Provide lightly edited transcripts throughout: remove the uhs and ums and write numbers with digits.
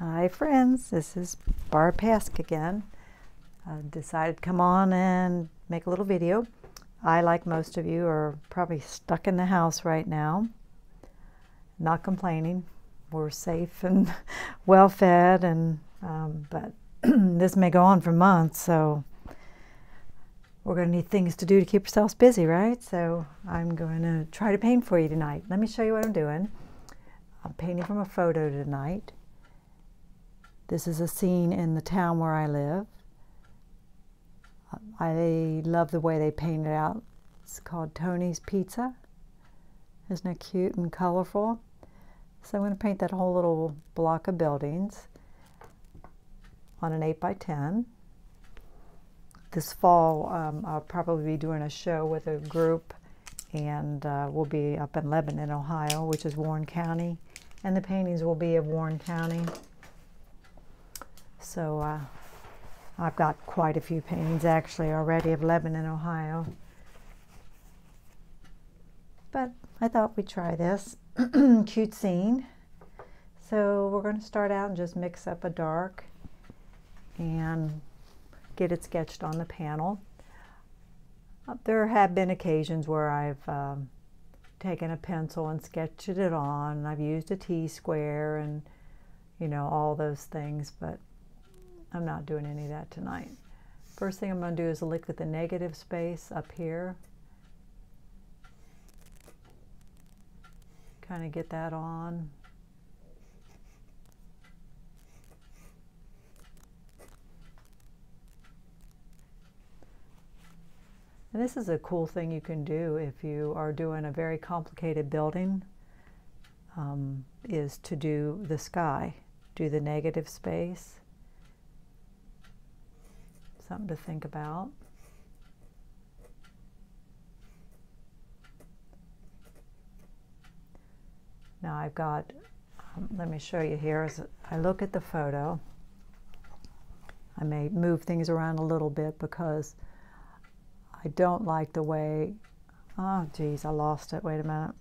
Hi friends, this is Barb Pask again. I decided to come on and make a little video. I, like most of you, are probably stuck in the house right now. Not complaining. We're safe and well fed, and but this may go on for months, so we're going to need things to do to keep ourselves busy, right? So I'm going to try to paint for you tonight. Let me show you what I'm doing. I'm painting from a photo tonight. This is a scene in the town where I live. I love the way they paint it out. It's called Tony's Pizza. Isn't it cute and colorful? So I'm going to paint that whole little block of buildings on an 8x10. This fall I'll probably be doing a show with a group, and we'll be up in Lebanon, Ohio, which is Warren County, and the paintings will be of Warren County. So I've got quite a few paintings actually already of Lebanon, Ohio. But I thought we'd try this. Cute scene. So we're going to start out and just mix up a dark and get it sketched on the panel. There have been occasions where I've taken a pencil and sketched it on. I've used a T-square and, you know, all those things, but I'm not doing any of that tonight. First thing I'm going to do is look at the negative space up here. Kind of get that on. And this is a cool thing you can do if you are doing a very complicated building, is to do the sky, do the negative space. Something to think about. Now I've got, let me show you here, as I look at the photo, I may move things around a little bit because I don't like the way, oh geez, I lost it, wait a minute.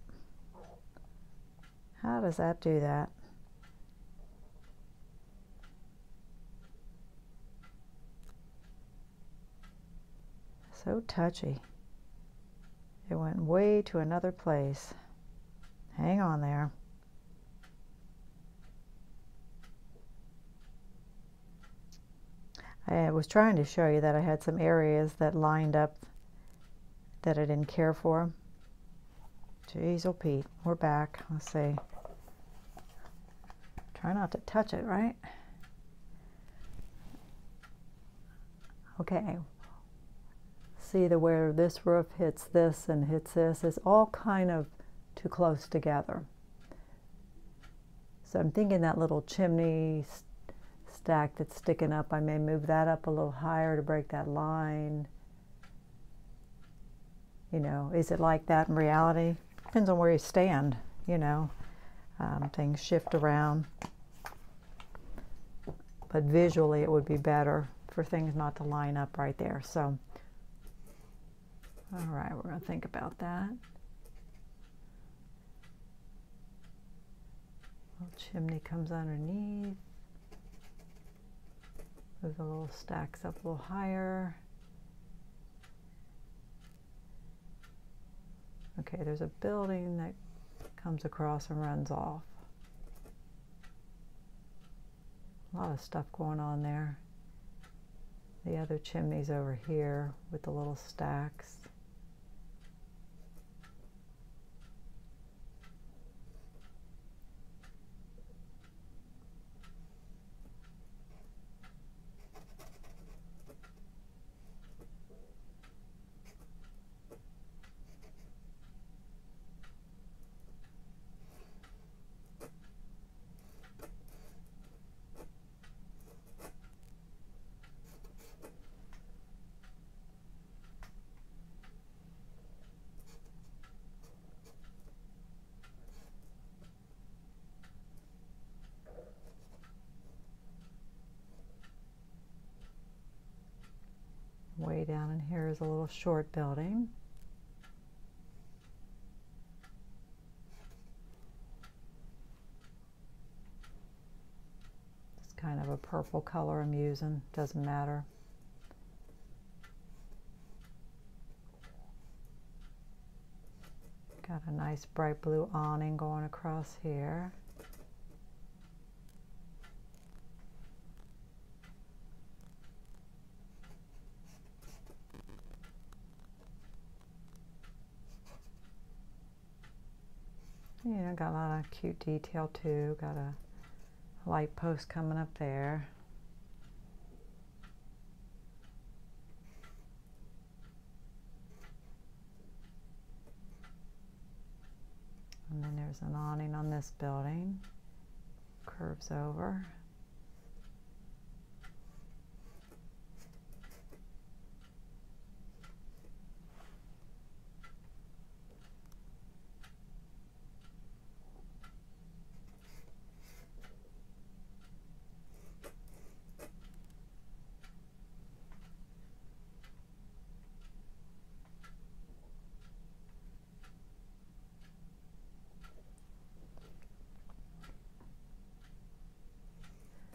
How does that do that? So touchy. It went way to another place. Hang on there. I was trying to show you that I had some areas that lined up that I didn't care for. Jeez, oh Pete, we're back. Let's see. Try not to touch it, right? Okay. See where this roof hits this and hits this is all kind of too close together. So I'm thinking that little chimney stack that's sticking up, I may move that up a little higher to break that line. You know, is it like that in reality? Depends on where you stand, you know. Things shift around. But visually it would be better for things not to line up right there. So, all right, we're going to think about that. Little chimney comes underneath. Move the little stacks up a little higher. Okay, there's a building that comes across and runs off. A lot of stuff going on there. The other chimney's over here with the little stacks. Way down in here is a little short building. a purple color I'm using, doesn't matter. Got a nice bright blue awning going across here. You know, got a lot of cute detail too. Got a light post coming up there. And then there's an awning on this building. Curves over.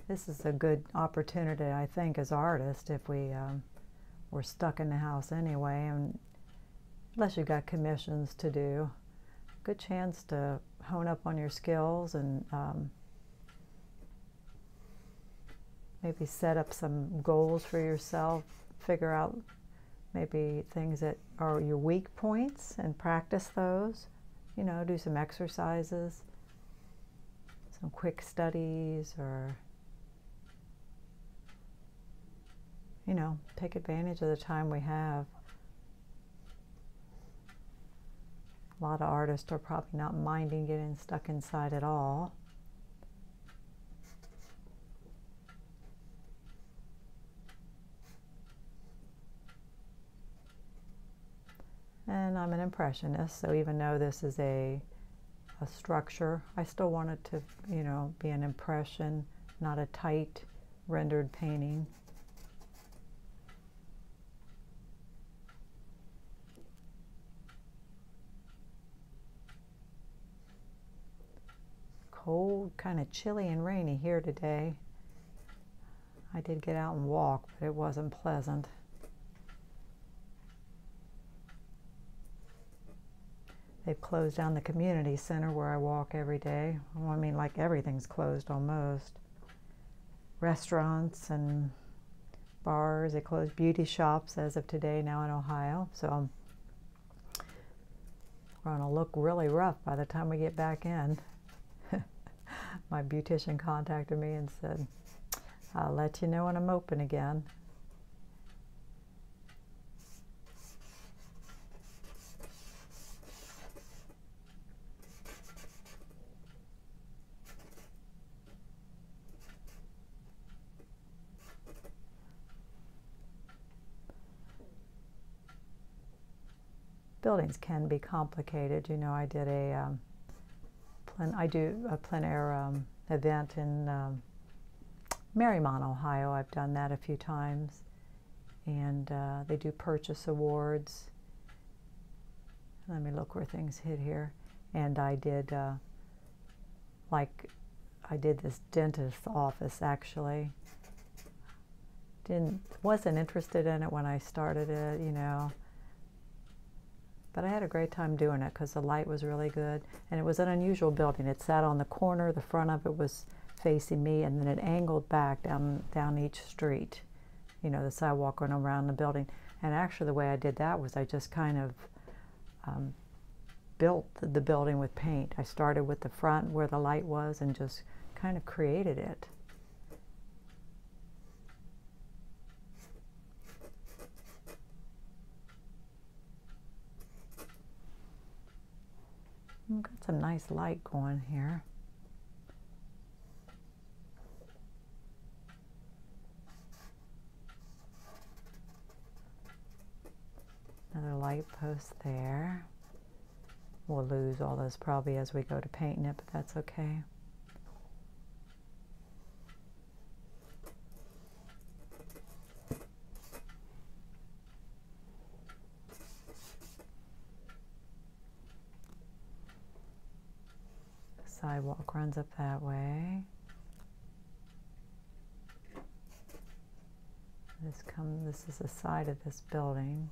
This is a good opportunity, I think, as artists, if we're stuck in the house anyway, and unless you've got commissions to do, good chance to hone up on your skills and maybe set up some goals for yourself, figure out maybe things that are your weak points and practice those. You know, do some exercises, some quick studies, or you know, take advantage of the time we have. A lot of artists are probably not minding getting stuck inside at all. And I'm an impressionist, so even though this is a structure, I still want it to, you know, be an impression, not a tight rendered painting. Cold, kind of chilly and rainy here today. I did get out and walk, but it wasn't pleasant. They've closed down the community center where I walk every day. Well, I mean, like everything's closed almost. Restaurants and bars, they closed beauty shops as of today now in Ohio. So we're going to look really rough by the time we get back in. My beautician contacted me and said, I'll let you know when I'm open again. Buildings can be complicated. You know, I did I do a plein air event in Marymount, Ohio. I've done that a few times, and they do purchase awards. Let me look where things hit here. And I did I did this dentist's office actually. Wasn't interested in it when I started it, you know. But I had a great time doing it because the light was really good. And it was an unusual building. It sat on the corner. The front of it was facing me, and then it angled back down each street. You know, the sidewalk went around the building. And actually the way I did that was I just kind of built the building with paint. I started with the front where the light was and just kind of created it. We've got some nice light going here. Another light post there. We'll lose all those probably as we go to painting it, but that's okay. Sidewalk runs up that way. This is the side of this building.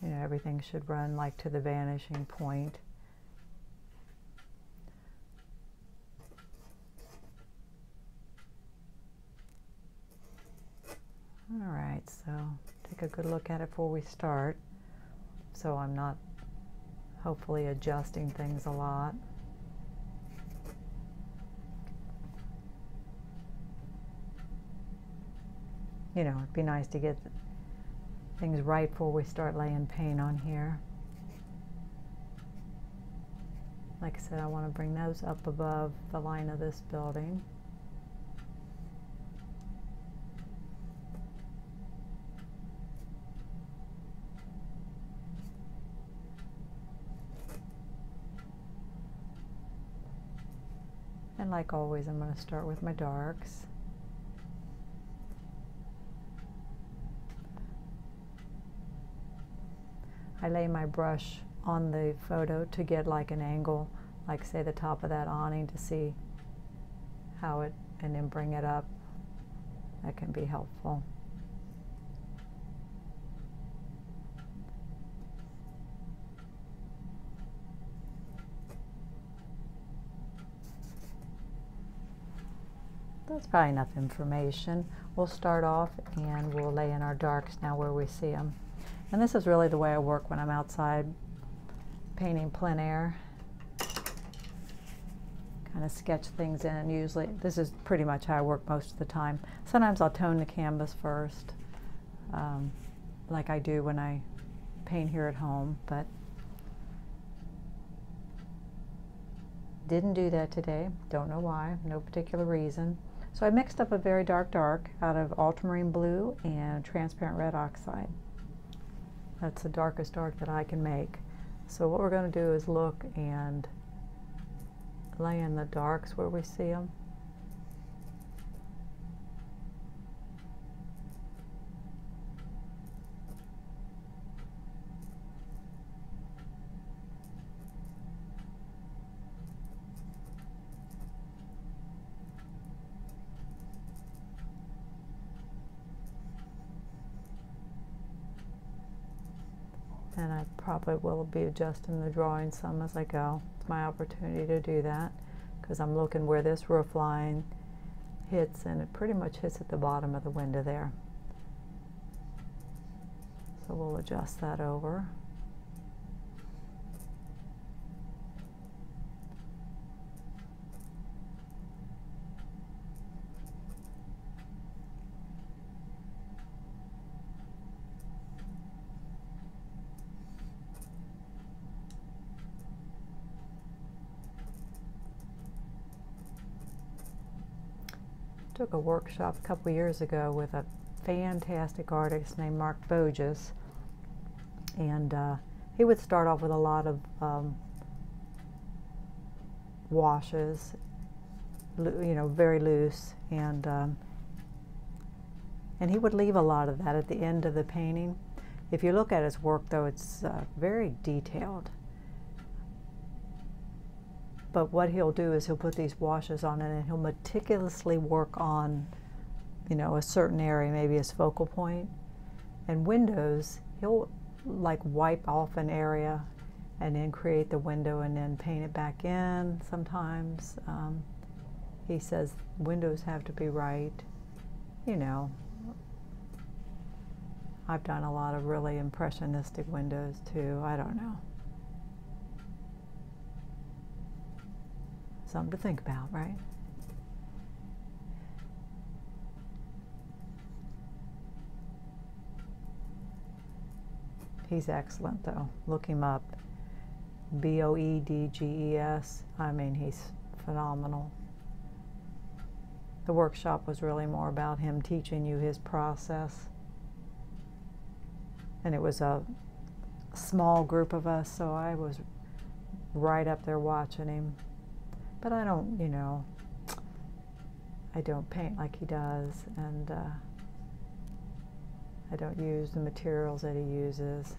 You know, everything should run like to the vanishing point. All right, so take a good look at it before we start, so I'm not hopefully adjusting things a lot. You know, it'd be nice to get things right before we start laying paint on here. Like I said, I want to bring those up above the line of this building. And like always, I'm going to start with my darks. I lay my brush on the photo to get like an angle, like say the top of that awning, to see how it, and then bring it up. That can be helpful. That's probably enough information. We'll start off and we'll lay in our darks now where we see them. And this is really the way I work when I'm outside painting plein air. Kind of sketch things in. Usually, this is pretty much how I work most of the time. Sometimes I'll tone the canvas first, like I do when I paint here at home, but didn't do that today. Don't know why, no particular reason. So I mixed up a very dark dark out of ultramarine blue and transparent red oxide. That's the darkest dark that I can make. So what we're going to do is look and lay in the darks where we see them. And I probably will be adjusting the drawing some as I go. It's my opportunity to do that because I'm looking where this roof line hits, and it pretty much hits at the bottom of the window there. So we'll adjust that over. Took a workshop a couple years ago with a fantastic artist named Mark Boges, and he would start off with a lot of washes, you know, very loose, and he would leave a lot of that at the end of the painting. If you look at his work, though, it's very detailed. But what he'll do is he'll put these washes on it, and he'll meticulously work on, you know, a certain area, maybe his focal point. And windows, he'll like wipe off an area and then create the window and then paint it back in. Sometimes he says windows have to be right. You know, I've done a lot of really impressionistic windows too. I don't know. Something to think about, right? He's excellent, though. Look him up. Boedges. I mean, he's phenomenal. The workshop was really more about him teaching you his process. And it was a small group of us, so I was right up there watching him. But I don't, you know, I don't paint like he does, and I don't use the materials that he uses.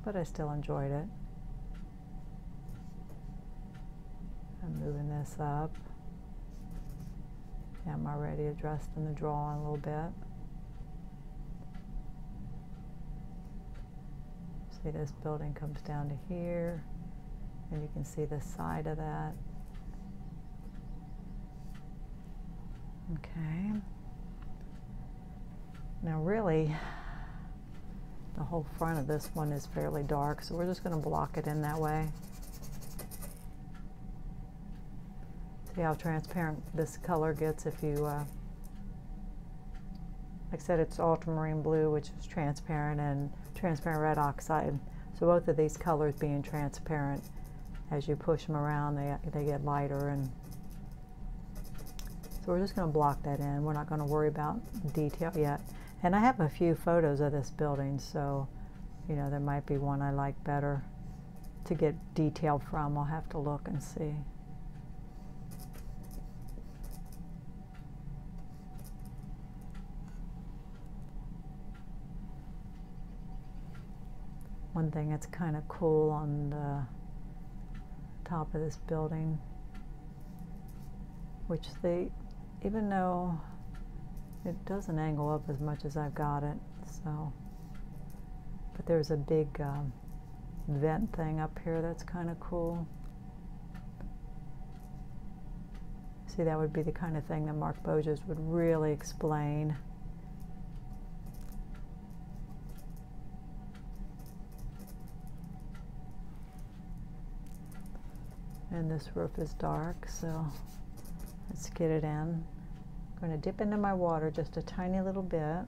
But I still enjoyed it. I'm moving this up. Yeah, I'm already adjusting the drawing a little bit. See, this building comes down to here, and you can see the side of that. Okay. Now really, the whole front of this one is fairly dark, so we're just going to block it in that way. See how transparent this color gets if you, like I said, it's ultramarine blue, which is transparent, and transparent red oxide. So both of these colors being transparent, as you push them around, they get lighter. And so we're just going to block that in. We're not going to worry about detail yet. And I have a few photos of this building, so you know, there might be one I like better to get detail from. I'll have to look and see. One thing that's kind of cool on the top of this building, which even though it doesn't angle up as much as I've got it, so, but there's a big vent thing up here that's kind of cool. See, that would be the kind of thing that Mark Boges would really explain. And this roof is dark, so let's get it in. I'm going to dip into my water just a tiny little bit.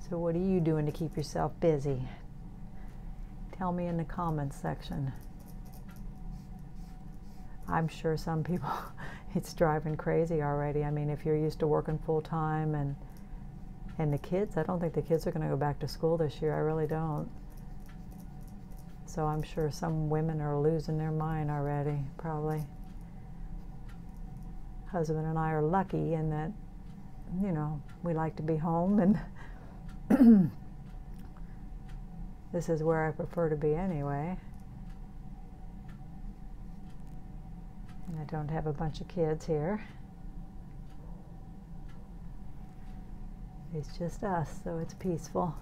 So what are you doing to keep yourself busy? Tell me in the comments section. I'm sure some people, it's driving crazy already. I mean, if you're used to working full time, and the kids, I don't think the kids are going to go back to school this year. I really don't. So I'm sure some women are losing their mind already, probably. Husband and I are lucky in that, you know, we like to be home, and this is where I prefer to be anyway. And I don't have a bunch of kids here. It's just us, so it's peaceful.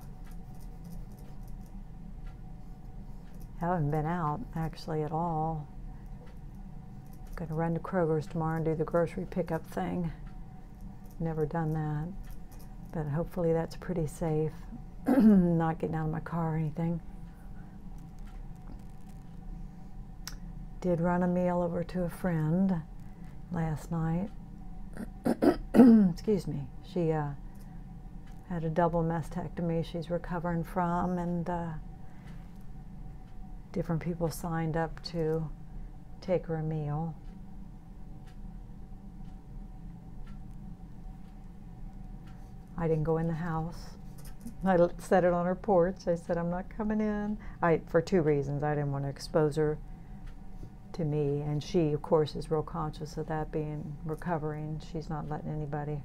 I haven't been out actually at all. I'm going to run to Kroger's tomorrow and do the grocery pickup thing. Never done that, but hopefully that's pretty safe. Not getting out of my car or anything. Did run a meal over to a friend last night. Excuse me. She had a double mastectomy she's recovering from, and different people signed up to take her a meal. I didn't go in the house. I said it on her porch. I said, I'm not coming in. For two reasons. I didn't want to expose her to me, and she, of course, is real conscious of that, being recovering. She's not letting anybody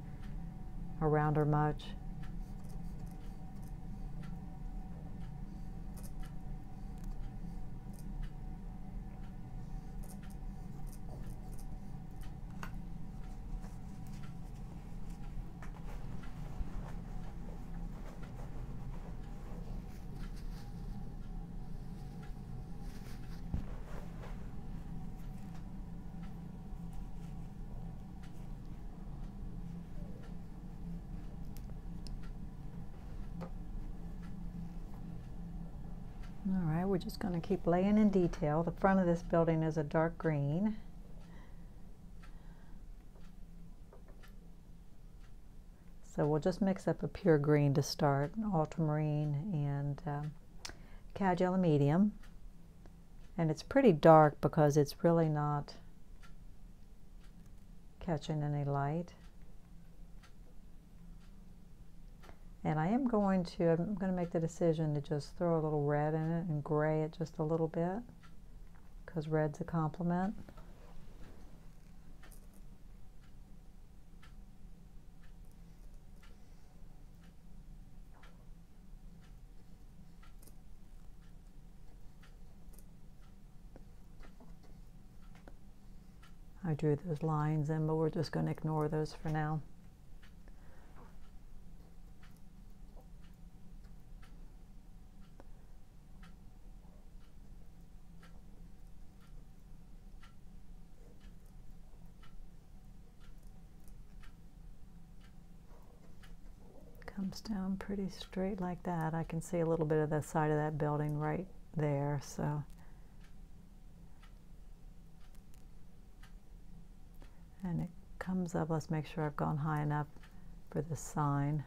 around her much. All right, we're just going to keep laying in detail. The front of this building is a dark green. So we'll just mix up a pure green to start, ultramarine and Cad Yellow Medium. And it's pretty dark because it's really not catching any light. And I'm going to make the decision to just throw a little red in it and gray it just a little bit, because red's a complement. I drew those lines in, but we're just going to ignore those for now. Comes down pretty straight like that. I can see a little bit of the side of that building right there, so. And it comes up, let's make sure I've gone high enough for the sign.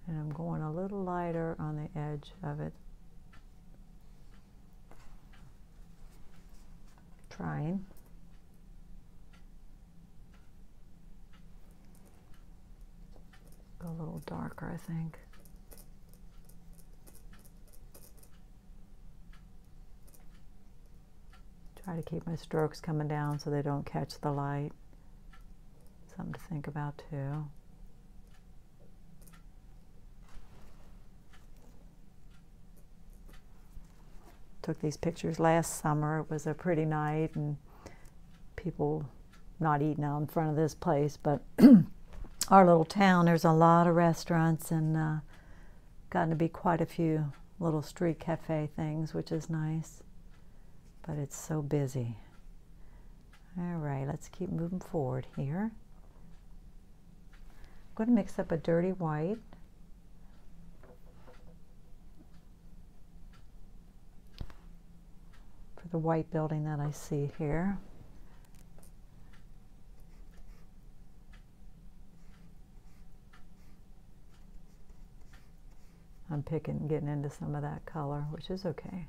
And I'm going a little lighter on the edge of it. Trying. Go a little darker, I think. Try to keep my strokes coming down so they don't catch the light. Something to think about too. Took these pictures last summer. It was a pretty night and people not eating out in front of this place, but our little town, there's a lot of restaurants and gotten to be quite a few little street cafe things, which is nice, but it's so busy. All right, let's keep moving forward here. I'm going to mix up a dirty white. For the white building that I see here. I'm getting into some of that color, which is okay.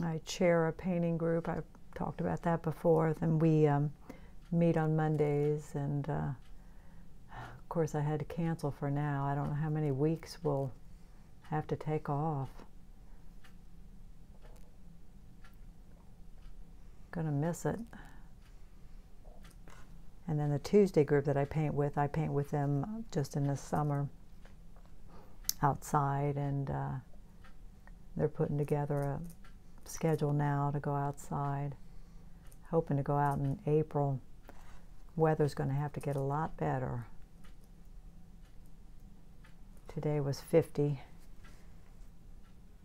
I chair a painting group. I've talked about that before. Then we meet on Mondays, and of course I had to cancel for now. I don't know how many weeks we'll have to take off. Gonna miss it. And then the Tuesday group that I paint with them just in the summer outside, and they're putting together a schedule now to go outside. Hoping to go out in April. Weather's going to have to get a lot better. Today was 50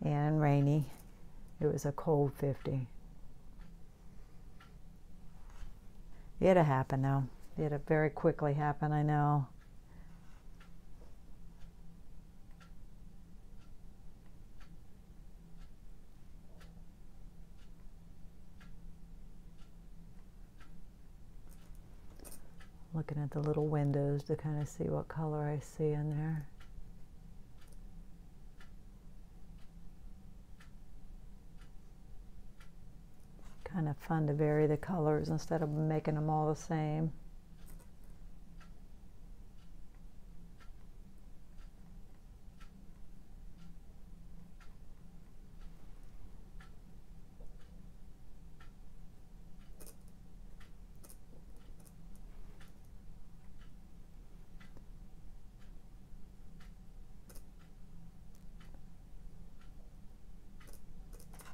and rainy. It was a cold 50. It'll happen though. It'll very quickly happen, I know. Looking at the little windows to kind of see what color I see in there. kind of fun to vary the colors instead of making them all the same.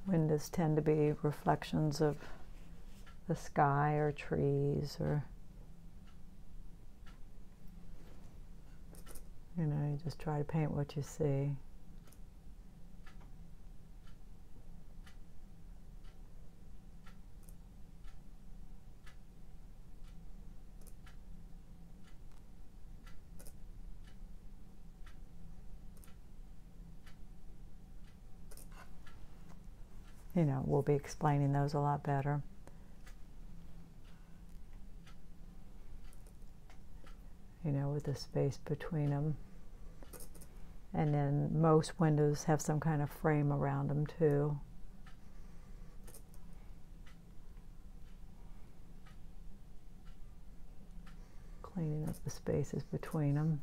Windows tend to be reflections of the sky or trees, or, you know, you just try to paint what you see. You know, we'll be explaining those a lot better. You know, with the space between them. And then most windows have some kind of frame around them too. Cleaning up the spaces between them.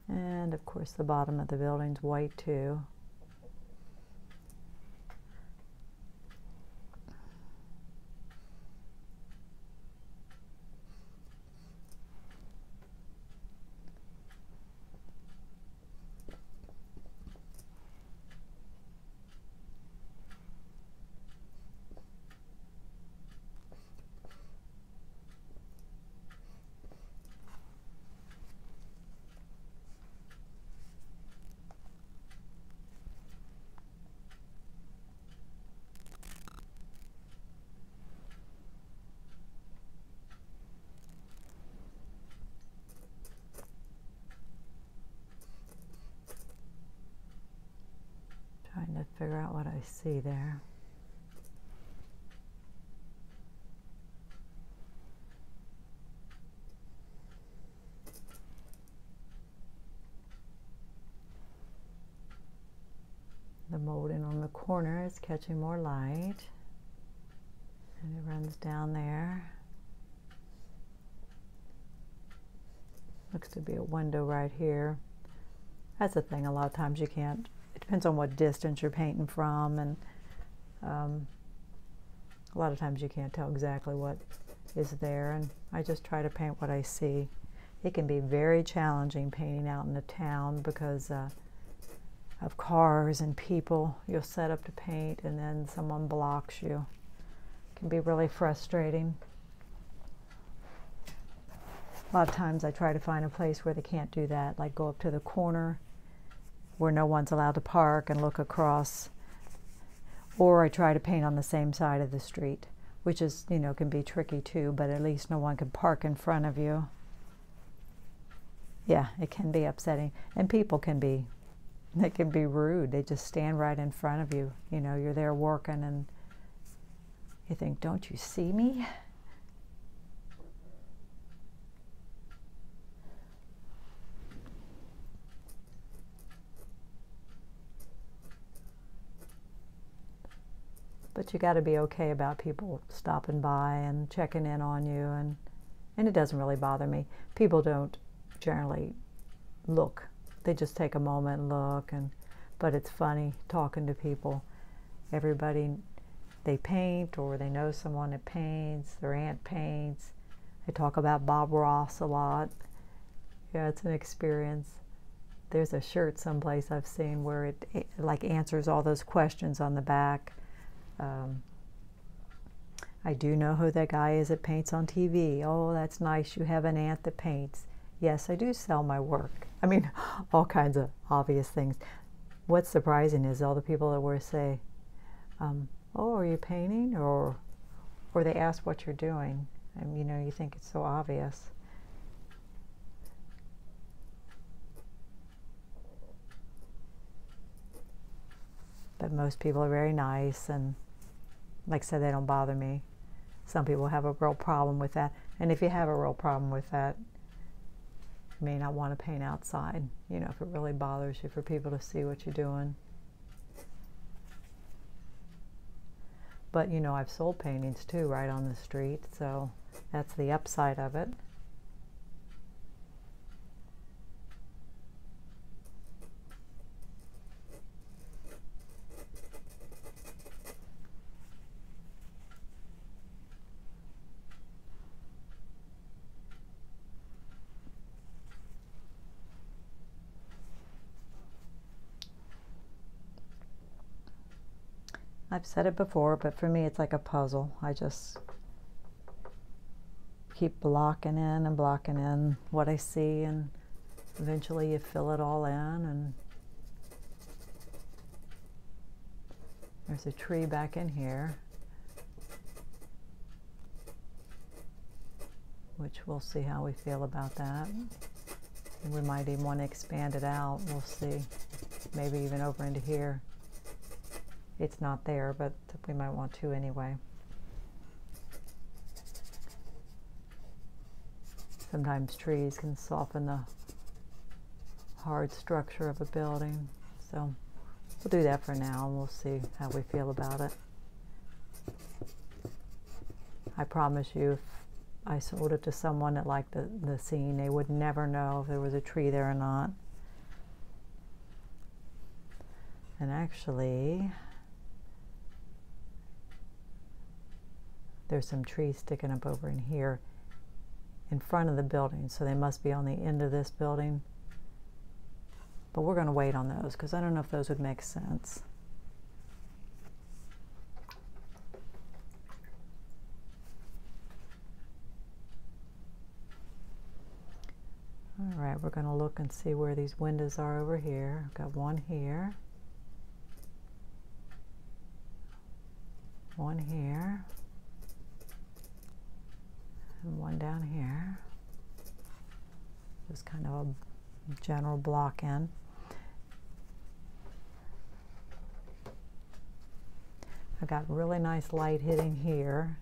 And of course the bottom of the building's white too. Trying to figure out what I see there. The molding on the corner is catching more light, and it runs down there. Looks to be a window right here. That's the thing, a lot of times you can't. It depends on what distance you're painting from, and a lot of times you can't tell exactly what is there, and I just try to paint what I see. It can be very challenging painting out in the town because of cars and people. You'll set up to paint and then someone blocks you. It can be really frustrating. A lot of times I try to find a place where they can't do that, like go up to the corner where no one's allowed to park and look across. Or I try to paint on the same side of the street, which is, you know, can be tricky too, but at least no one can park in front of you. Yeah, it can be upsetting. And people can be, they can be rude. They just stand right in front of you. You know, you're there working and you think, don't you see me? But you got to be okay about people stopping by and checking in on you, and it doesn't really bother me. People don't generally look. They just take a moment and look, but it's funny talking to people. Everybody, they paint or they know someone that paints, their aunt paints. They talk about Bob Ross a lot. Yeah, it's an experience. There's a shirt someplace I've seen where it like answers all those questions on the back. I do know who that guy is that paints on TV. Oh, that's nice. You have an aunt that paints. Yes, I do sell my work. I mean, all kinds of obvious things. What's surprising is all the people that will say, oh, are you painting? Or they ask what you're doing. And, you know, you think it's so obvious. But most people are very nice, and like I said, they don't bother me. Some people have a real problem with that. And if you have a real problem with that, you may not want to paint outside, you know, if it really bothers you for people to see what you're doing. But you know, I've sold paintings too right on the street, so that's the upside of it. I've said it before, but for me it's like a puzzle. I just keep blocking in what I see, and eventually you fill it all in. And there's a tree back in here, which we'll see how we feel about that. And we might even want to expand it out. We'll see. Maybe even over into here. It's not there, but we might want to anyway. Sometimes trees can soften the hard structure of a building. So we'll do that for now, and we'll see how we feel about it. I promise you, if I sold it to someone that liked the scene, they would never know if there was a tree there or not. And actually, there's some trees sticking up over in here in front of the building, so they must be on the end of this building. But we're going to wait on those because I don't know if those would make sense. All right, we're going to look and see where these windows are over here. I've got one here, one here, and one down here. Just kind of a general block in. I got really nice light hitting here.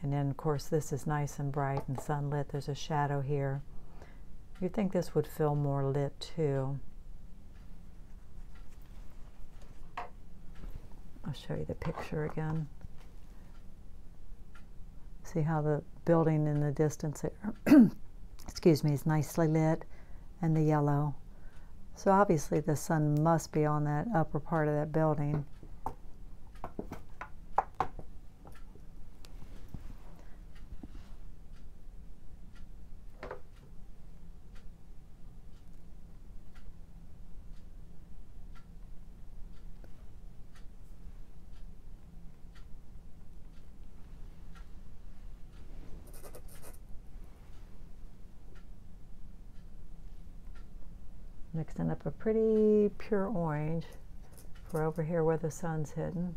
And then of course this is nice and bright and sunlit. There's a shadow here. You'd think this would feel more lit too. I'll show you the picture again. See how the building in the distance there, excuse me, is nicely lit, and the yellow. So obviously the sun must be on that upper part of that building. Mixing up a pretty pure orange for over here where the sun's hidden.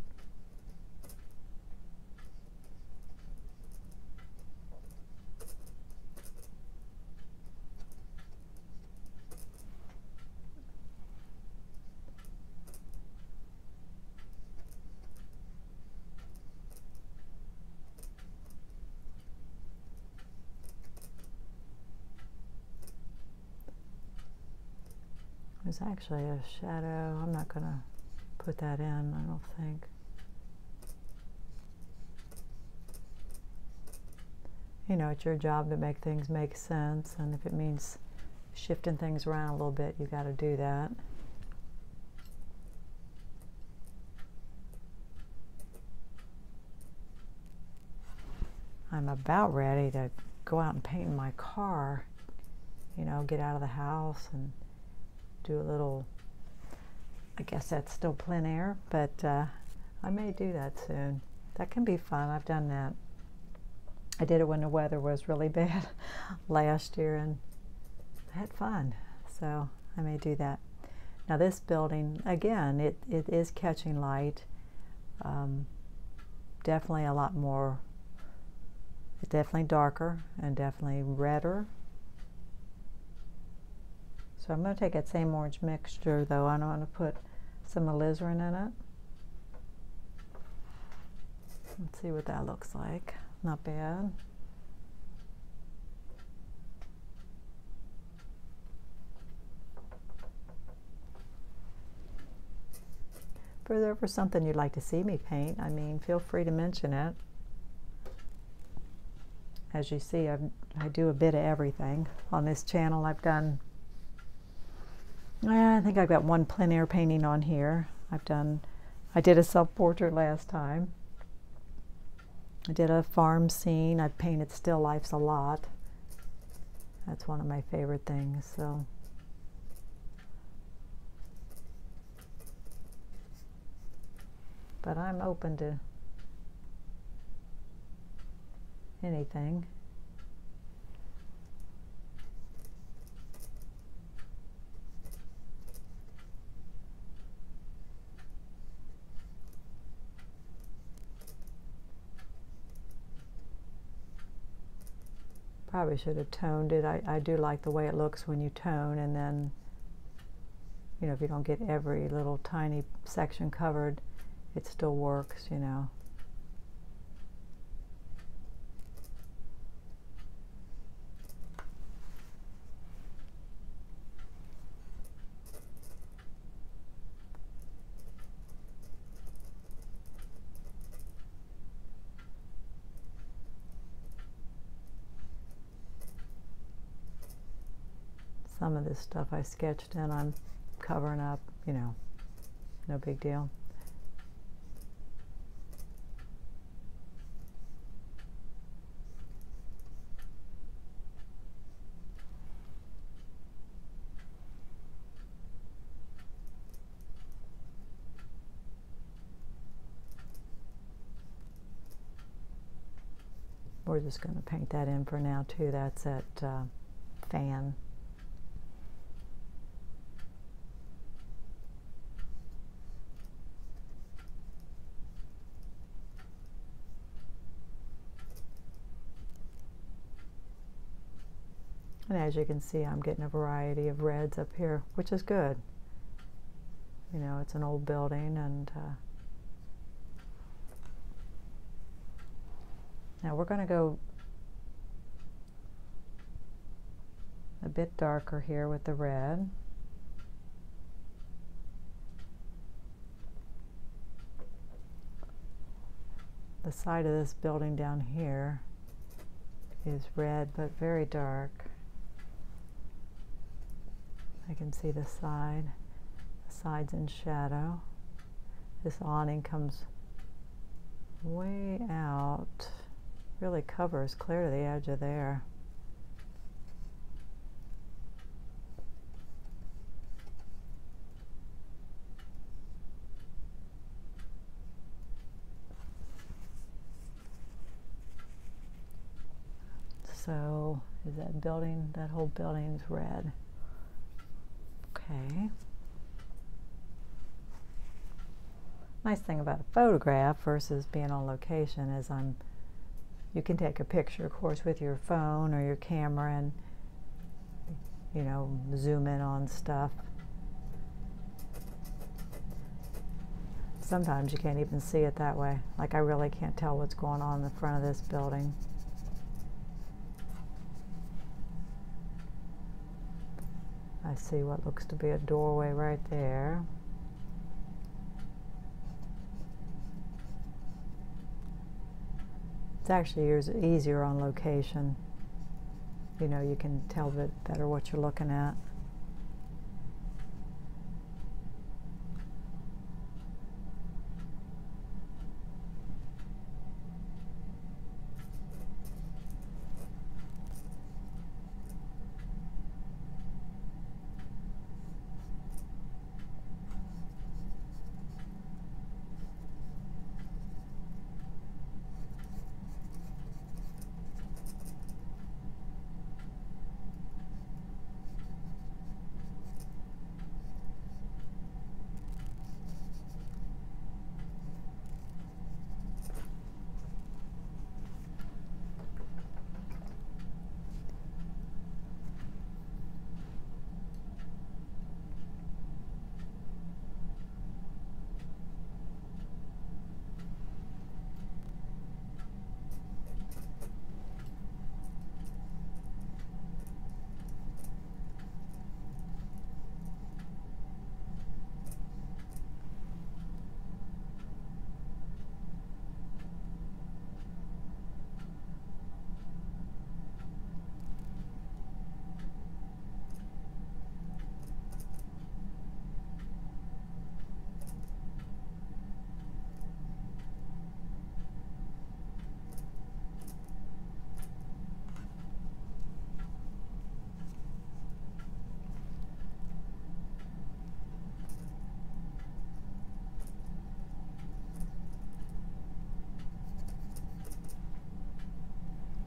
There's actually a shadow. I'm not going to put that in, I don't think. You know, it's your job to make things make sense, and if it means shifting things around a little bit, you got to do that. I'm about ready to go out and paint my car, you know, get out of the house and do a little, I guess that's still plein air, but I may do that soon. That can be fun. I've done that. I did it when the weather was really bad last year, and I had fun, so I may do that. Now this building, again, it is catching light. Definitely a lot more, it's definitely darker and definitely redder. So I'm going to take that same orange mixture, though. I want to put some alizarin in it. Let's see what that looks like. Not bad. there's ever something you'd like to see me paint, I mean, feel free to mention it. As you see, I do a bit of everything. On this channel I've done, I think I've got one plein air painting on here. I did a self-portrait last time. I did a farm scene. I've painted still lifes a lot. That's one of my favorite things, so. But I'm open to anything. Probably should have toned it. I do like the way it looks when you tone, and then, you know, if you don't get every little tiny section covered, it still works, you know. Some of this stuff I sketched in, I'm covering up, you know, no big deal. We're just going to paint that in for now too. That's that fan. And as you can see, I'm getting a variety of reds up here, which is good. You know, it's an old building, and now we're going to go a bit darker here with the red. The side of this building down here is red, but very dark. I can see the side. The side's in shadow. This awning comes way out, really covers clear to the edge of there. So, is that building, that whole building's red. Okay. Nice thing about a photograph versus being on location is you can take a picture, of course, with your phone or your camera and, you know, zoom in on stuff. Sometimes you can't even see it that way. Like, I really can't tell what's going on in the front of this building. I see what looks to be a doorway right there. It's actually easier on location. You know, you can tell a bit better what you're looking at.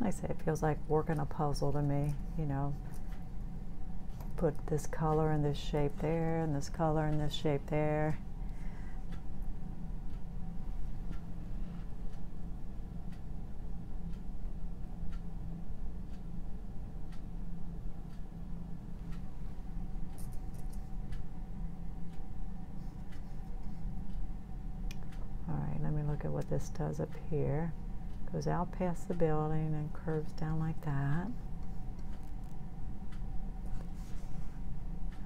I say it feels like working a puzzle to me, you know. Put this color and this shape there, and this color and this shape there. Alright, let me look at what this does up here. Goes out past the building and curves down like that.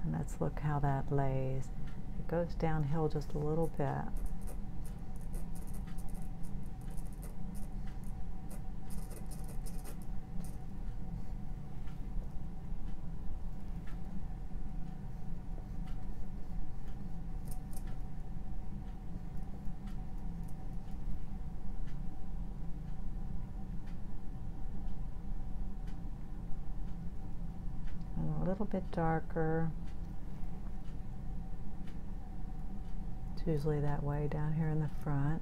And let's look how that lays. It goes downhill just a little bit. And a little bit darker. It's usually that way down here in the front.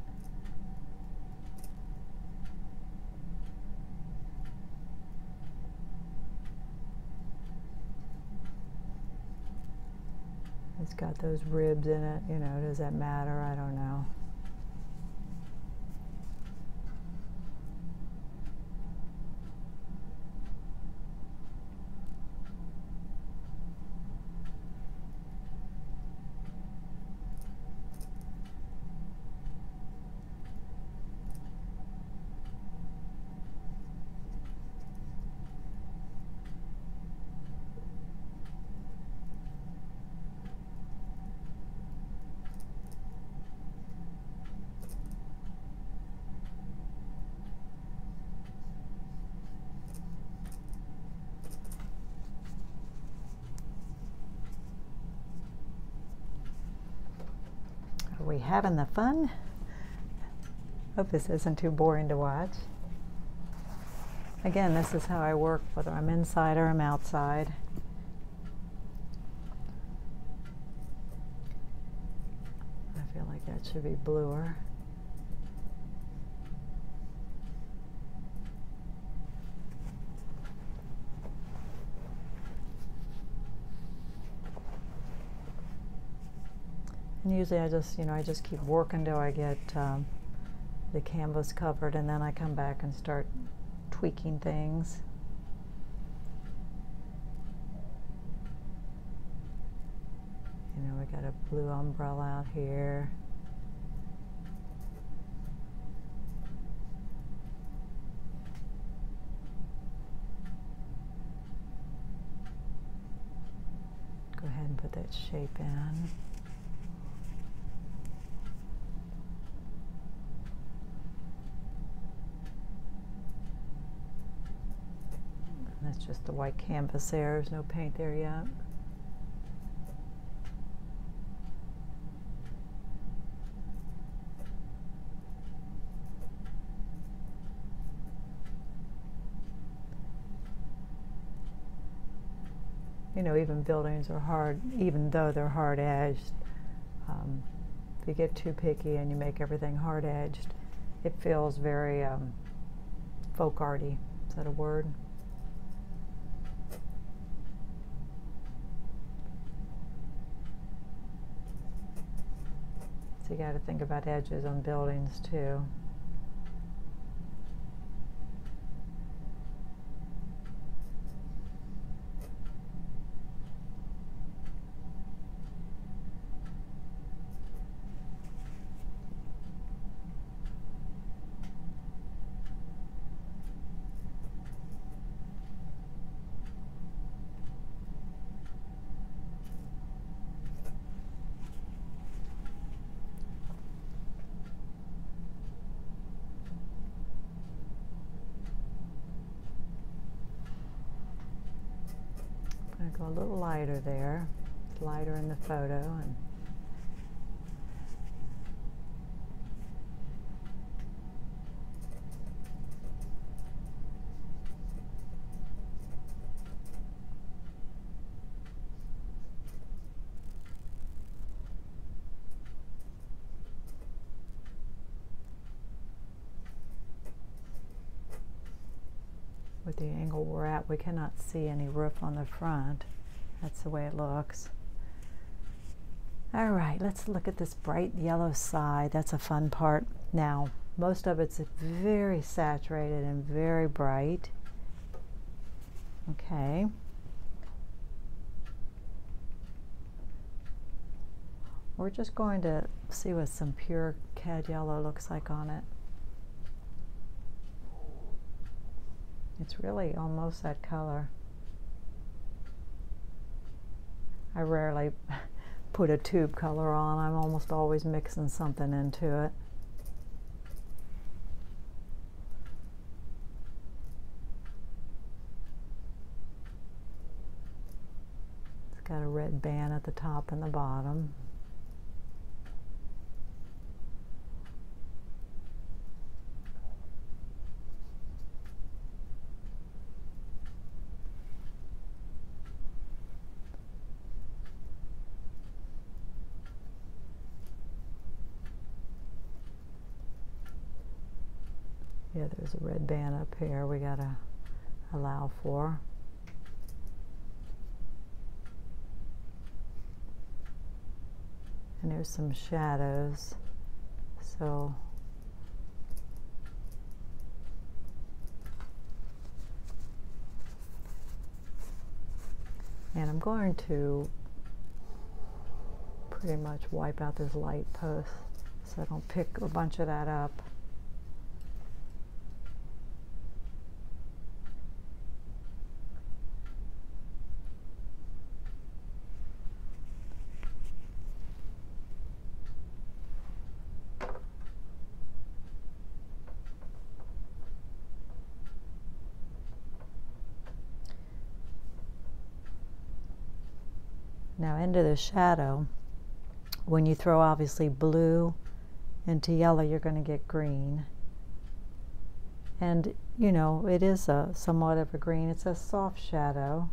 It's got those ribs in it, you know, does that matter? I don't know. Are we having the fun? Hope this isn't too boring to watch. Again, this is how I work, whether I'm inside or I'm outside. I feel like that should be bluer. And usually I just keep working till I get the canvas covered, and then I come back and start tweaking things. You know, we got a blue umbrella out here. Go ahead and put that shape in. That's just the white canvas there. There's no paint there yet. You know, even buildings are hard, even though they're hard-edged. If you get too picky and you make everything hard-edged, it feels very folk arty. Is that a word? So you got to think about edges on buildings too. I'm going to go a little lighter there. It's lighter in the photo. And the angle we're at, we cannot see any roof on the front. That's the way it looks. All right, let's look at this bright yellow side. That's a fun part. Now, most of it's very saturated and very bright. Okay. We're just going to see what some pure cad yellow looks like on it. It's really almost that color. I rarely put a tube color on. I'm almost always mixing something into it. It's got a red band at the top and the bottom. Yeah, there's a red band up here we gotta allow for. And there's some shadows, so and I'm going to pretty much wipe out this light post so I don't pick a bunch of that up. Now into the shadow, when you throw obviously blue into yellow, you're going to get green. And you know, it is a somewhat of a green. It's a soft shadow.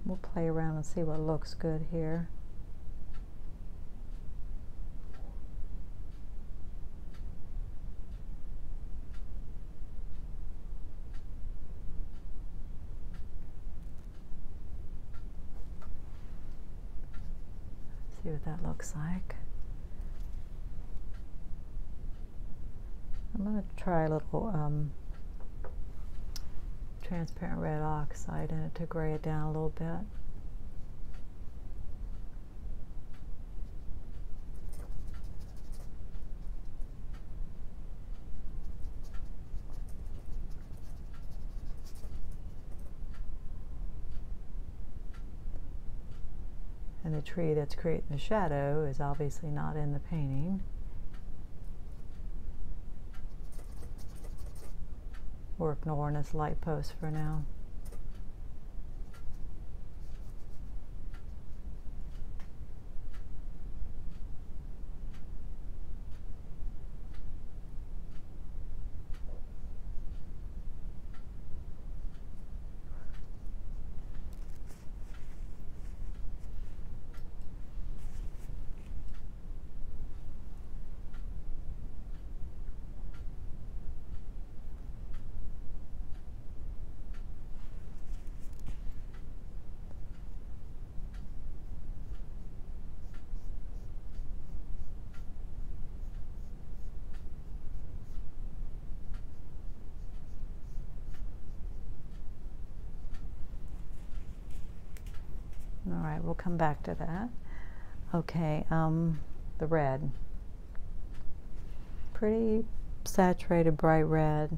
We'll play around and see what looks good here. See what that looks like. I'm going to try a little transparent red oxide in it to gray it down a little bit. And the tree that's creating the shadow is obviously not in the painting. We're ignoring this light post for now. All right, we'll come back to that. Okay, the red. Pretty saturated, bright red.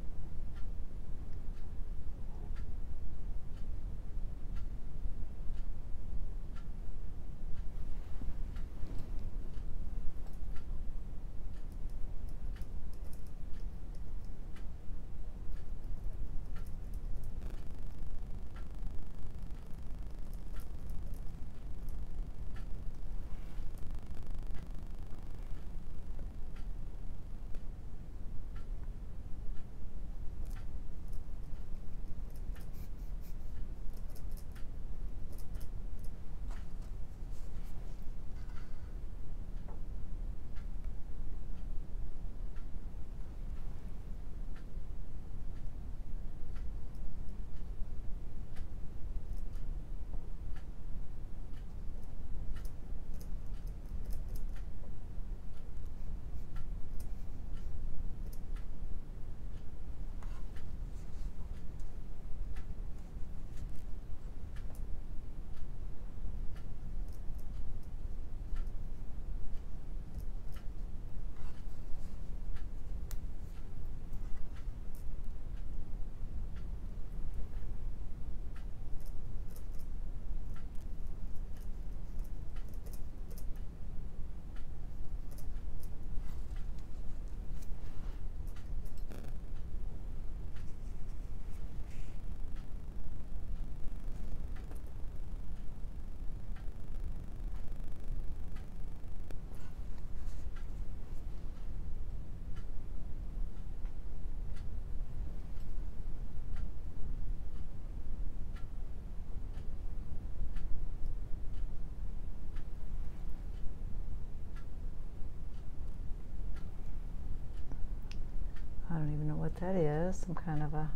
that is, some kind of a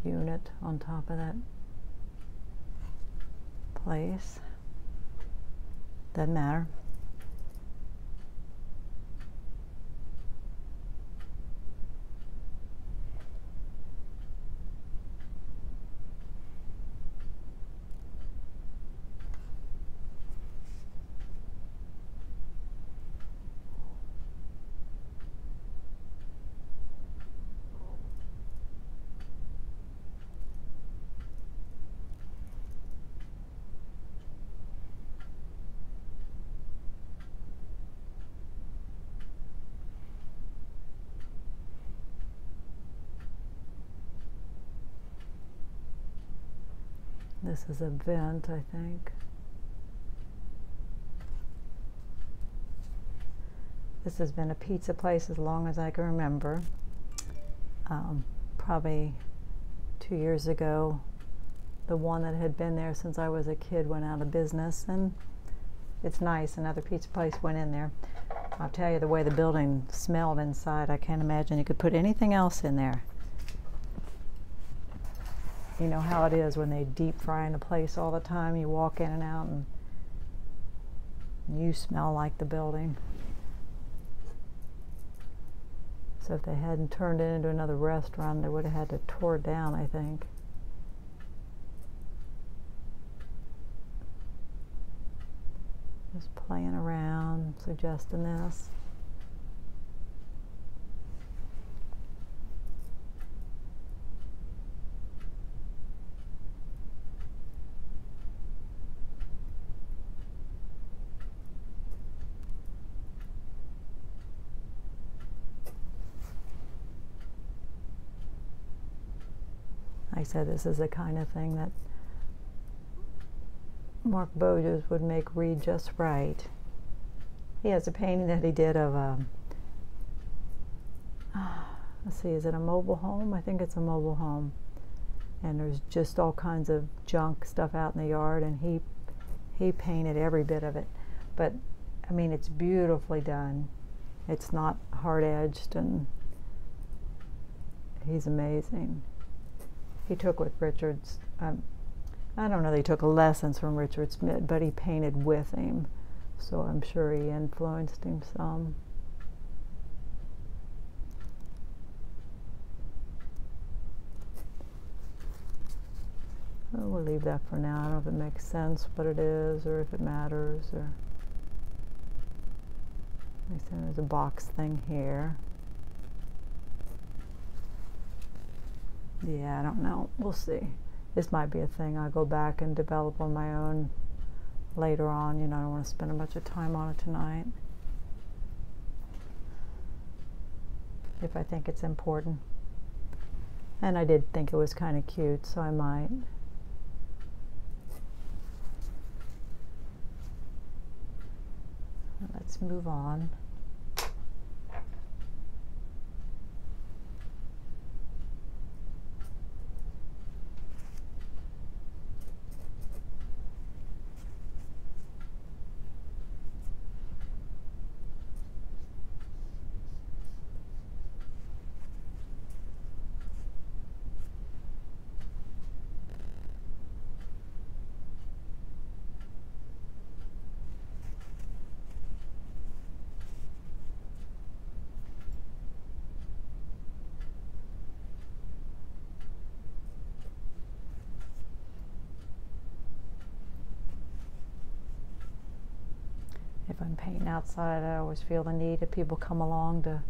unit on top of that place. Doesn't matter. This is a vent, I think. This has been a pizza place as long as I can remember. Probably 2 years ago, the one that had been there since I was a kid went out of business, and it's nice. Another pizza place went in there. I'll tell you, the way the building smelled inside, I can't imagine you could put anything else in there. You know how it is when they deep fry in a place all the time. You walk in and out and you smell like the building. So if they hadn't turned it into another restaurant, they would have had to tore it down, I think. Just playing around, suggesting this. Like I said, this is the kind of thing that Mark Boges would make read just right. He has a painting that he did of let's see, is it a mobile home? I think it's a mobile home. And there's just all kinds of junk stuff out in the yard, and he painted every bit of it. But I mean, it's beautifully done. It's not hard-edged, and he's amazing. He took with Richard's, I don't know that he took lessons from Richard Schmid, but he painted with him, so I'm sure he influenced him some. Well, we'll leave that for now. I don't know if it makes sense what it is, or if it matters, or... Like I said, there's a box thing here. Yeah, I don't know. We'll see. This might be a thing I go back and develop on my own later on. You know, I don't want to spend a bunch of time on it tonight. If I think it's important. And I did think it was kind of cute, so I might. Let's move on. If I'm painting outside, I always feel the need if people come along to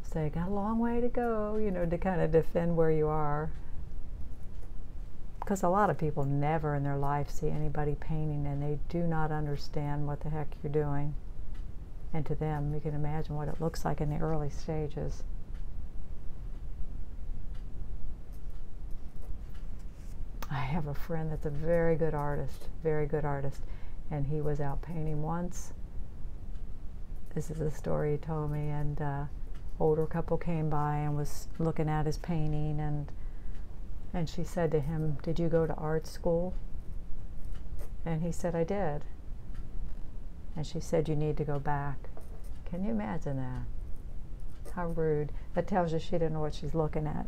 say, got a long way to go, you know, to kind of defend where you are. Because a lot of people never in their life see anybody painting, and they do not understand what the heck you're doing. And to them, you can imagine what it looks like in the early stages. I have a friend that's a very good artist, and he was out painting once. This is a story he told me, and older couple came by and was looking at his painting, and she said to him, "Did you go to art school?" And he said, "I did." And she said, "You need to go back." Can you imagine that? How rude. That tells you she didn't know what she's looking at.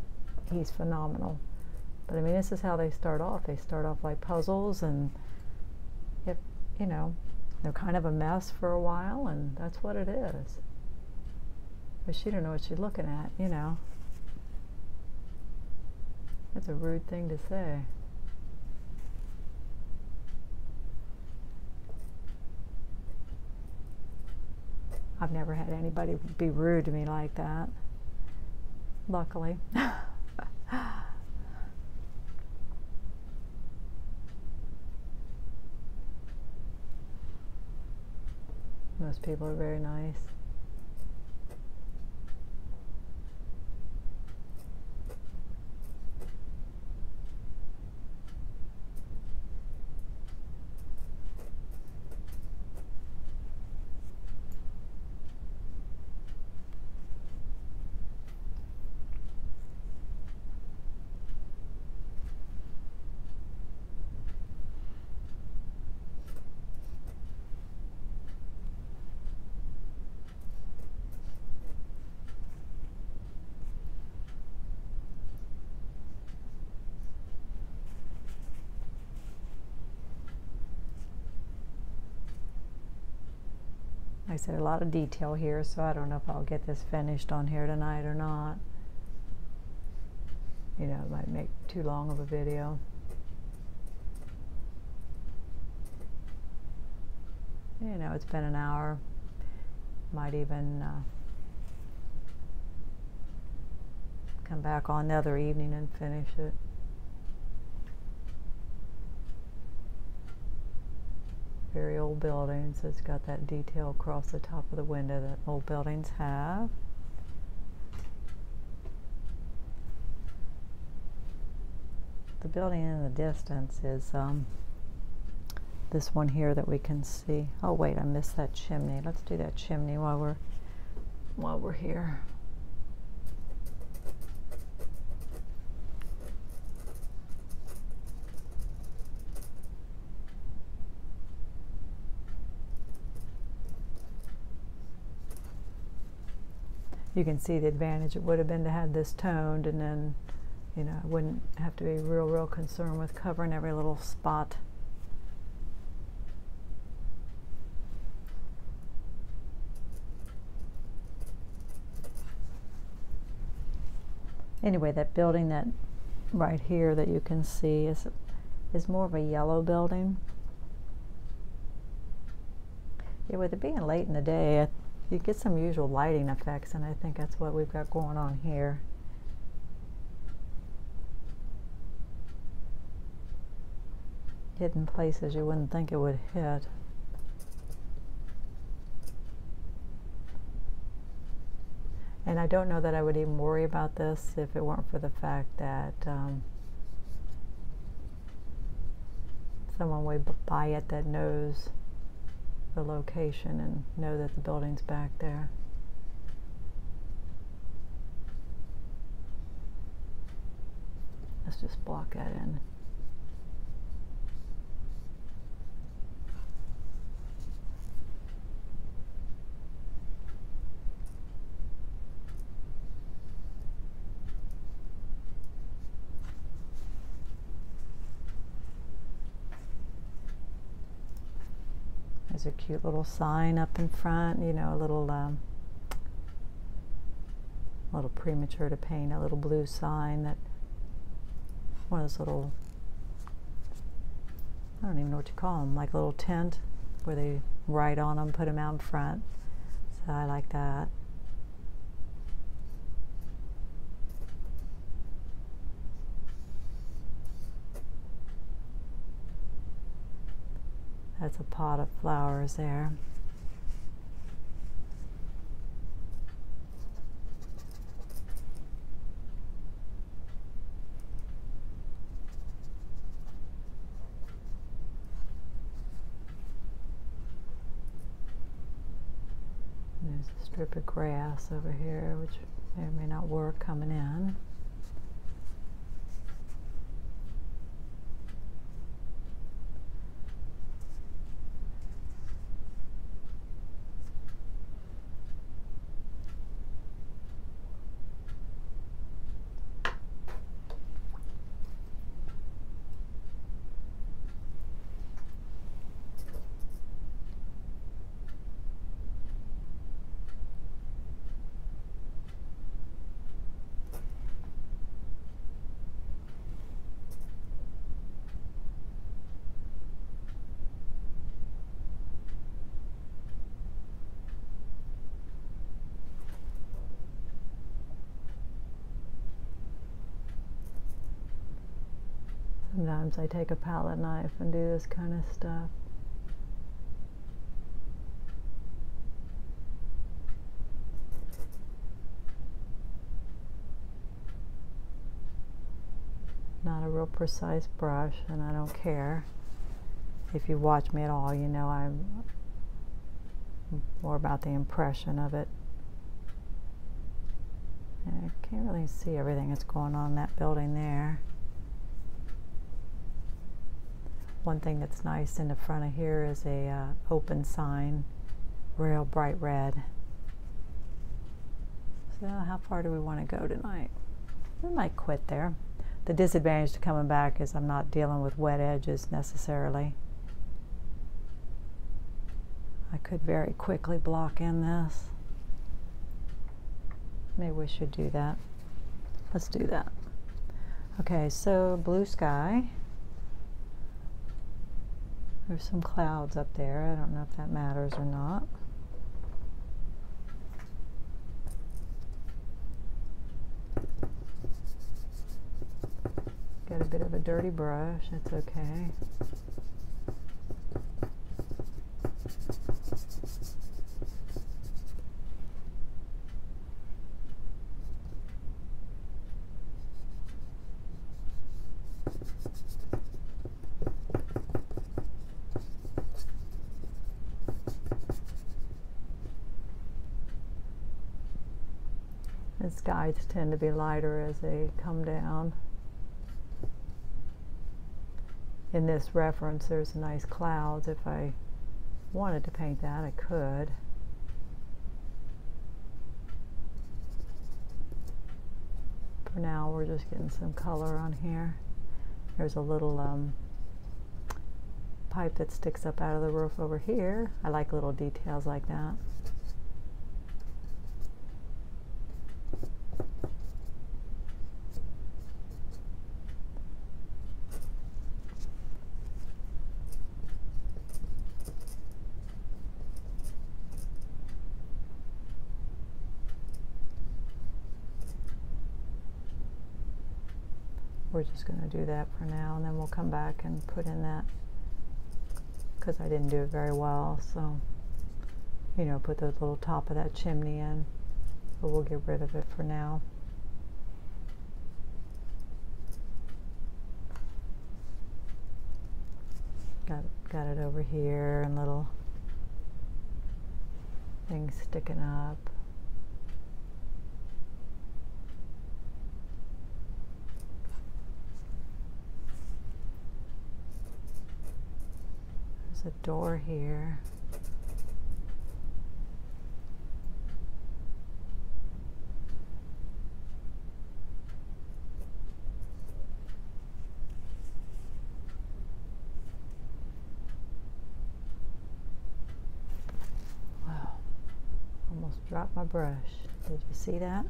He's phenomenal. But I mean, this is how they start off. They start off like puzzles, and if, you know, they're kind of a mess for a while, and that's what it is. But she didn't know what she's looking at, you know. That's a rude thing to say. I've never had anybody be rude to me like that, luckily. Most people are very nice. Like I said, a lot of detail here, so I don't know if I'll get this finished on here tonight or not. You know, it might make too long of a video. You know, it's been an hour. Might even come back on the other evening and finish it. Very old buildings. It's got that detail across the top of the window that old buildings have. The building in the distance is this one here that we can see. Oh wait, I missed that chimney. Let's do that chimney while we're here. You can see the advantage it would have been to have this toned, and then, you know, I wouldn't have to be real concerned with covering every little spot. Anyway, that building that right here that you can see is more of a yellow building. Yeah, with it being late in the day, you get some usual lighting effects, and I think that's what we've got going on here. Hidden places you wouldn't think it would hit. And I don't know that I would even worry about this if it weren't for the fact that someone way by it that knows the location and know that the building's back there. Let's just block that in. There's a cute little sign up in front, you know, a little premature to paint, a little blue sign that, one of those little, I don't even know what you call them, like a little tent where they write on them, put them out in front. So I like that. That's a pot of flowers there. There's a strip of grass over here, which may or may not work coming in. Sometimes I take a palette knife and do this kind of stuff. Not a real precise brush, and I don't care. If you watch me at all, you know I'm more about the impression of it. And I can't really see everything that's going on in that building there. One thing that's nice in the front of here is a open sign, real bright red. So how far do we want to go tonight? We might quit there. The disadvantage to coming back is I'm not dealing with wet edges necessarily. I could very quickly block in this. Maybe we should do that. Let's do that. Okay, so blue sky. There's some clouds up there. I don't know if that matters or not. Got a bit of a dirty brush, that's okay. The skies tend to be lighter as they come down. In this reference, there's nice clouds. If I wanted to paint that, I could. For now, we're just getting some color on here. There's a little pipe that sticks up out of the roof over here. I like little details like that. We're just going to do that for now, and then we'll come back and put in that, because I didn't do it very well, so, you know, put the little top of that chimney in, but we'll get rid of it for now. Got it over here, and little things sticking up. There's a door here. Wow, almost dropped my brush. Did you see that?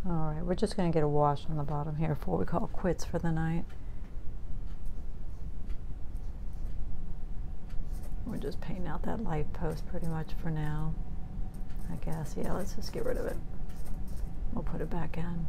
Alright, we're just going to get a wash on the bottom here before we call quits for the night. We're just painting out that light post pretty much for now, I guess. Yeah, let's just get rid of it. We'll put it back in.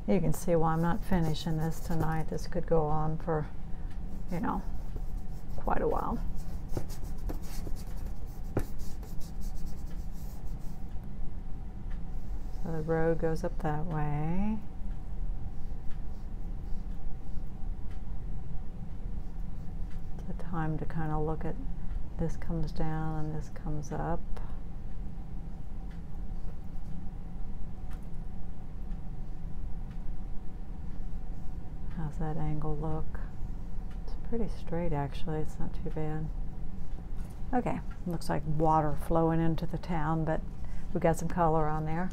You can see why I'm not finishing this tonight. This could go on for, you know, quite a while. So the road goes up that way. It's a time to kind of look at this comes down and this comes up. that angle look? It's pretty straight actually, it's not too bad. Okay, looks like water flowing into the town, but we got some color on there.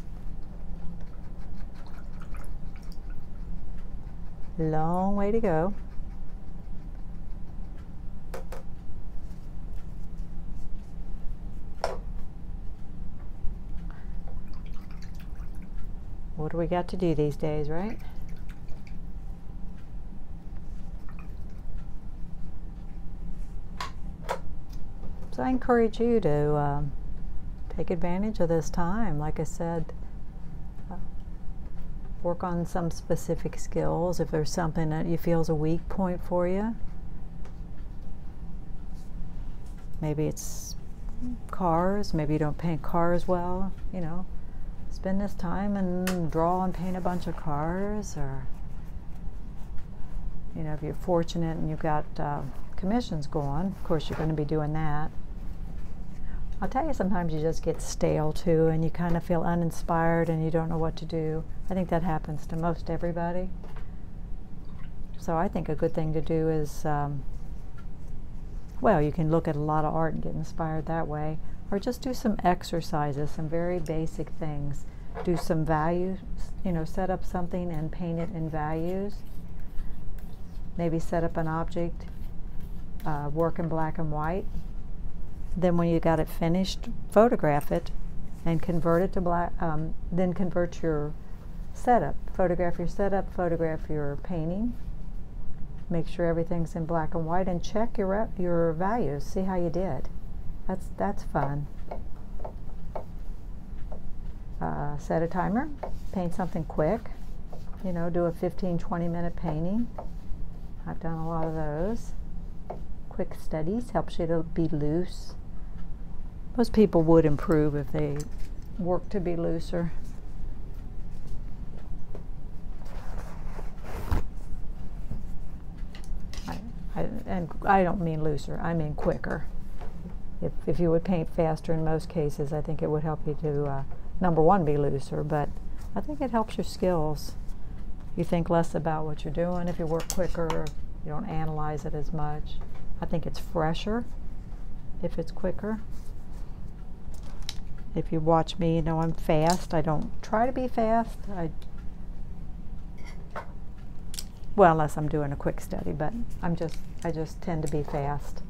Long way to go. What do we got to do these days, right? So I encourage you to take advantage of this time. Like I said, work on some specific skills. If there's something that you feel is a weak point for you, maybe it's cars, maybe you don't paint cars well, you know, spend this time and draw and paint a bunch of cars. Or, you know, if you're fortunate and you've got commissions going, of course you're going to be doing that. I'll tell you, sometimes you just get stale too, and you kind of feel uninspired and you don't know what to do. I think that happens to most everybody. So I think a good thing to do is, well, you can look at a lot of art and get inspired that way, or just do some exercises, some very basic things. Do some values, you know, set up something and paint it in values. Maybe set up an object, work in black and white. Then when you got it finished, photograph it and convert it to black, then convert your setup. Photograph your setup, photograph your painting. Make sure everything's in black and white and check your values. See how you did. That's fun. Set a timer, paint something quick. You know, do a 15-20 minute painting. I've done a lot of those. Quick studies helps you to be loose. Most people would improve if they work to be looser. And I don't mean looser, I mean quicker. If you would paint faster in most cases, I think it would help you to, number one, be looser, but I think it helps your skills. You think less about what you're doing if you work quicker, you don't analyze it as much. I think it's fresher if it's quicker. If you watch me, you know I'm fast. I don't try to be fast. Well, unless I'm doing a quick study, but I just tend to be fast.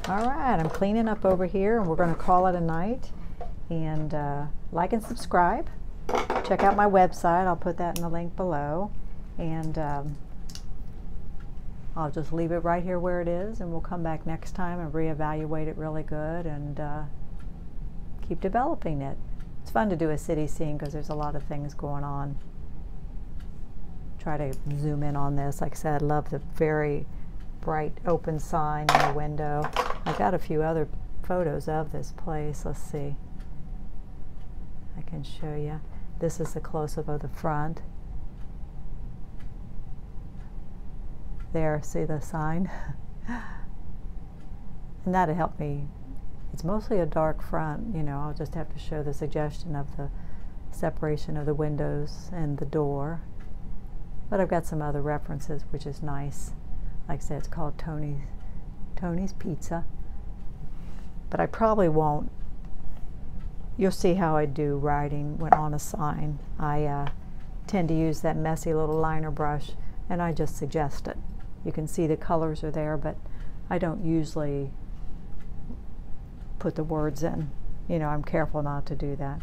All right, I'm cleaning up over here, and we're going to call it a night. And like and subscribe. Check out my website. I'll put that in the link below. And I'll just leave it right here where it is, and we'll come back next time and reevaluate it really good and keep developing it. It's fun to do a city scene because there's a lot of things going on. Try to zoom in on this. Like I said, I love the very bright open sign in the window. I've got a few other photos of this place. Let's see. I can show you. This is the close-up of the front. There, see the sign? And that'll help me. It's mostly a dark front, you know, I'll just have to show the suggestion of the separation of the windows and the door. But I've got some other references, which is nice. Like I said, it's called Tony's Pizza. But I probably won't. You'll see how I do writing when on a sign. I tend to use that messy little liner brush, and I just suggest it. You can see the colors are there, but I don't usually put the words in. You know, I'm careful not to do that.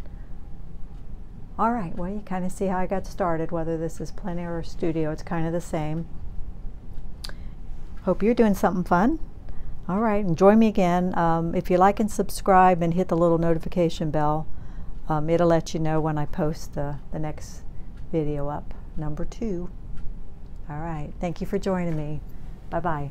All right, well, you kind of see how I got started. Whether this is plein air or studio, it's kind of the same. Hope you're doing something fun. All right, and join me again. If you like and subscribe and hit the little notification bell, it'll let you know when I post the next video up, number 2. All right, thank you for joining me. Bye-bye.